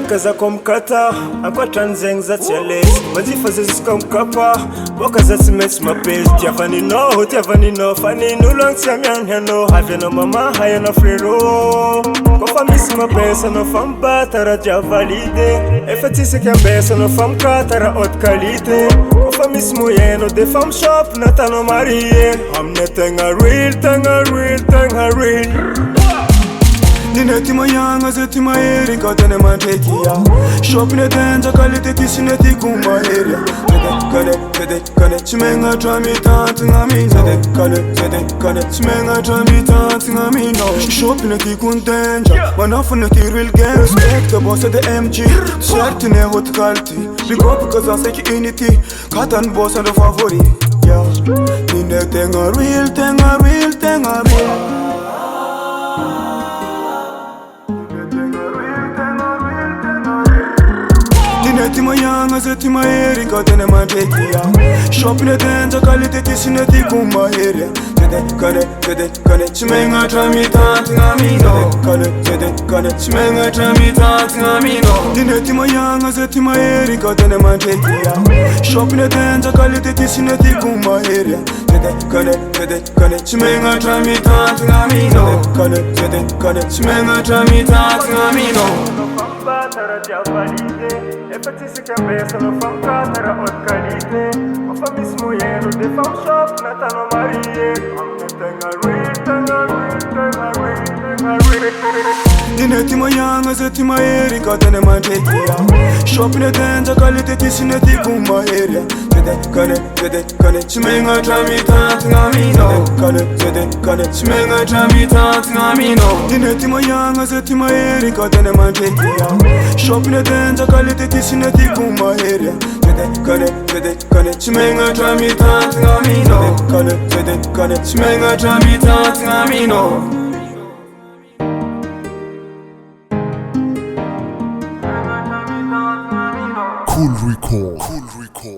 Kaza komkata akwatra nzegny za tsy alesy majifa zazisika mkapa boka za tsy maintsy mapesy tiavaninao fa nin'olo agny tsy amiagny anao avy anao mama hay anao frérot kofa misy mapesa anao fa mibata raha dia valide efa tsisaky ambesa anao fa mikata raha haute qualité kofa misy moyeno de fa mishop natanao marie amina tegna real Nina ti mayanga ze ti maeri ka tene mantekia Shopping tenza qualité ti sineti kumaheria Kade chimenga tramitant ngami Kade chimenga tramitant ngami no Shopping ti kuntenja manafuna ti real gang Respect the boss of the MG Certine hot quality Big up cause I say ki unity Katan boss and the favori Nina tenga real Ti mayanga ze ti maeri ka tene mantekia Shopping tenza qualité ti sineti kumaheria Kade chimenga tramitant ngami no Kade chimenga tramitant ngami no Nina ti mayanga ze ti maeri ka tene mantekia Shopping tenza qualité ti sineti kumaheria Kade chimenga tramitant ngami no Kade chimenga tramitant ngami no Tara dia valide efa tsisaky ambesa anao fa mikata raha haute qualité kofa misy moyeno de fa mishop natanao marie amina tegna real Nina ti mayanga ze ti maeri ka tene mantekia Shopping tenza qualité ti sineti kumaheria Kade chimenga tramitant ngami no Kade chimenga tramitant ngami no Nina ti mayanga ze ti maeri ka tene mantekia Shopping tenza qualité ti sineti kumaheria Kade chimenga tramitant ngami no Kade chimenga tramitant ngami no Cool Record.